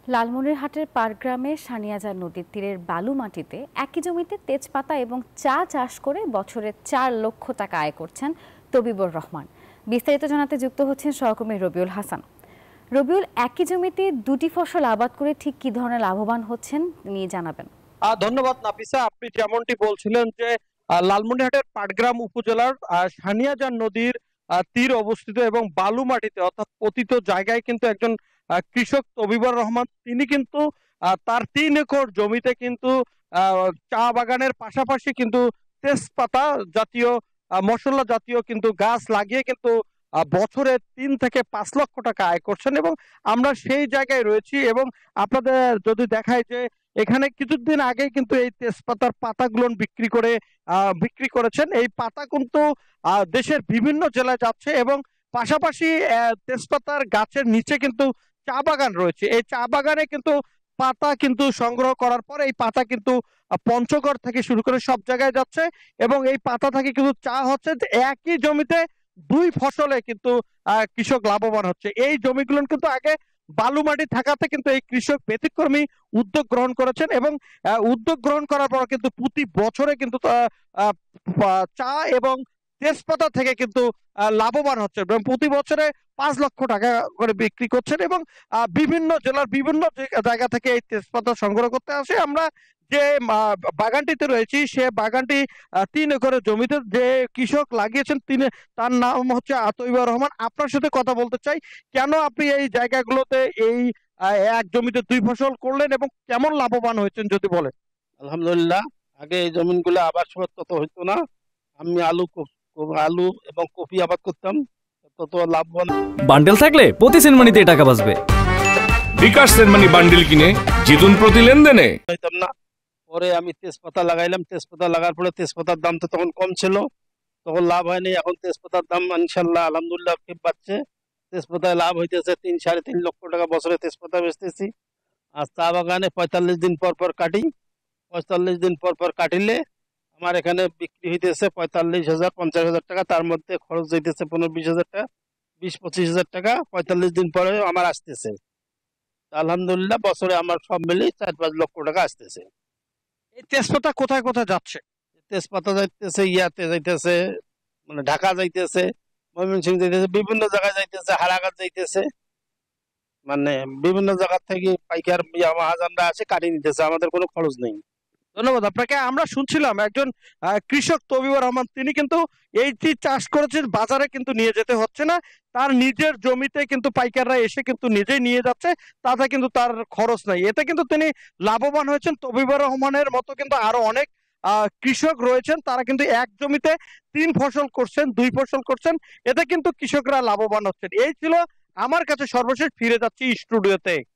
লালমনিরহাটের পাড়গ্রামে সানিয়াজার নদীর তীরের বালু মাটিতে একই জমিতে তেজপাতা এবং চা চাষ করে বছরে ৪ লক্ষ টাকা আয় করছেন তবিবুর রহমান। বিস্তারিত জানাতে যুক্ত হচ্ছেন সহকর্মী রবিউল হাসান। রবিউল, একই জমিতে দুটি ফসল আবাদ করে ঠিক কি ধরনের লাভবান হচ্ছেন নিয়ে জানাবেন। ধন্যবাদ নাফিসা। আপনি যেমনটি বলছিলেন যে লালমনিরহাটের পাটগ্রাম উপজেলার সানিয়াজার নদীর তীর অবস্থিত এবং বালু মাটিতে অর্থাৎ পতিত জায়গায় কিন্তু একজন কৃষক তবিবুর রহমান তিনি কিন্তু তার ৩ একর জমিতে কিন্তু চা বাগানের পাশাপাশি কিন্তু তেজপাতা জাতীয় মশলা জাতীয় কিন্তু গাছ লাগিয়ে কিন্তু বছরে ৩ থেকে ৫ লক্ষ টাকা আয় করছেন এবং আমরা সেই জায়গায় রয়েছি এবং আপনাদের যদি দেখায় যে এখানে কিছুদিন আগে কিন্তু এই তেজপাতার পাতাগুলো বিক্রি করেছেন। এই পাতা কিন্তু দেশের বিভিন্ন জেলায় যাচ্ছে এবং পাশাপাশি তেজপাতার গাছের নিচে কিন্তু চা বাগান রয়েছে। এই চা বাগানে কিন্তু পাতা কিন্তু সংগ্রহ করার পর এই পাতা কিন্তু পঞ্চগড় থেকে শুরু করে সব জায়গায় যাচ্ছে এবং এই পাতা থেকে কিন্তু চা হচ্ছে। যে একই জমিতে দুই ফসলে কিন্তু কৃষক লাভবান হচ্ছে। এই জমিগুলো কিন্তু আগে বালু মাটি থাকাতে কিন্তু এই কৃষক ব্যতিক্রমী উদ্যোগ গ্রহণ করেছেন এবং উদ্যোগ গ্রহণ করার পর কিন্তু প্রতি বছরে কিন্তু চা এবং তেজপাতা থেকে কিন্তু লাভবান হচ্ছে এবং প্রতি বছরে ৫ লক্ষ টাকা করে বিক্রি করছেন এবং বিভিন্ন জেলার বিভিন্ন জায়গা থেকে এই তেজপাতা সংগ্রহ করতে আসে। আমরা যে বাগানটিতে রয়েছি সে বাগানটি ৩ একরের জমিতে যে কৃষক লাগিয়েছেন তিনি, তার নাম হচ্ছে তবিবুর রহমান। আপনার সাথে কথা বলতে চাই, কেন আপনি এই জায়গাগুলোতে এই এক জমিতে দুই ফসল করলেন এবং কেমন লাভবান হয়েছেন যদি বলেন। আলহামদুলিল্লাহ, আগে এই জমিনগুলো আবাদ সময় তত হইতো না। আমি আলু এবং কপি আবাদ করতাম, তত লাভবান। বান্ডেল থাকলে প্রতি সেনমানিতে টাকা বাঁচবে। বিকাশ সেনমানি বান্ডেল কিনে জিতুন প্রতি লেনদেনে। হইতাম না। পরে আমি তেজপাতা লাগাইলাম, তেজপাতা লাগার পরে তেজপাতার দাম তো তখন কম ছিল, তখন লাভ হয়নি। এখন তেজপাতার দাম ইনশাল্লাহ আলহামদুলিল্লাহ খুব বাড়ছে। তেজপাতায় লাভ হইতেছে ৩-৩.৫ লক্ষ টাকা বছরে তেজপাতা বেচতেছি। আর চা বাগানে ৪৫ দিন পর পর কাটি। ৪৫ দিন পর পর কাটিলে আমার এখানে বিক্রি হইতেছে ৪৫,০০০-৫০,০০০ টাকা। তার মধ্যে খরচ হইতেছে ১৫-২০,০০০ টাকা, ২০-২৫,০০০ টাকা ৪৫ দিন পরে আমার আসতেছে। আলহামদুলিল্লাহ বছরে আমার সব মিলিয়ে ৪-৫ লক্ষ টাকা আসতেছে। এই তেজপাতা কোথায় কোথায় যাচ্ছে? তেজপাতা যাইতেছে ইয়াতে যাইতেছে, মানে ঢাকা যাইতেছে, ময়মনসিংহ যাইতেছে, বিভিন্ন জায়গায় যাইতেছে, হারাঘাট যাইতেছে। মানে বিভিন্ন জায়গা থেকে পাইকার মহাজনরা আছে কাটি নিতেছে, আমাদের কোনো খরচ নেই। ধন্যবাদ আপনাকে। আমরা শুনছিলাম একজন কৃষক তবিবুর রহমান তিনি কিন্তু এই যে চাষ করেছেন বাজারে কিন্তু নিয়ে যেতে হচ্ছে না, তার নিজের জমিতে কিন্তু পাইকাররা এসে কিন্তু নিজেই নিয়ে যাচ্ছে, তাতে কিন্তু তার খরচ নাই। এতে কিন্তু তিনি লাভবান হয়েছেন। তবিবুর রহমানের মতো কিন্তু আরো অনেক কৃষক রয়েছেন, তারা কিন্তু এক জমিতে ৩ ফসল করছেন, ২ ফসল করছেন, এতে কিন্তু কৃষকরা লাভবান হচ্ছেন। এই ছিল আমার কাছে সর্বশেষ। ফিরে যাচ্ছি স্টুডিওতে।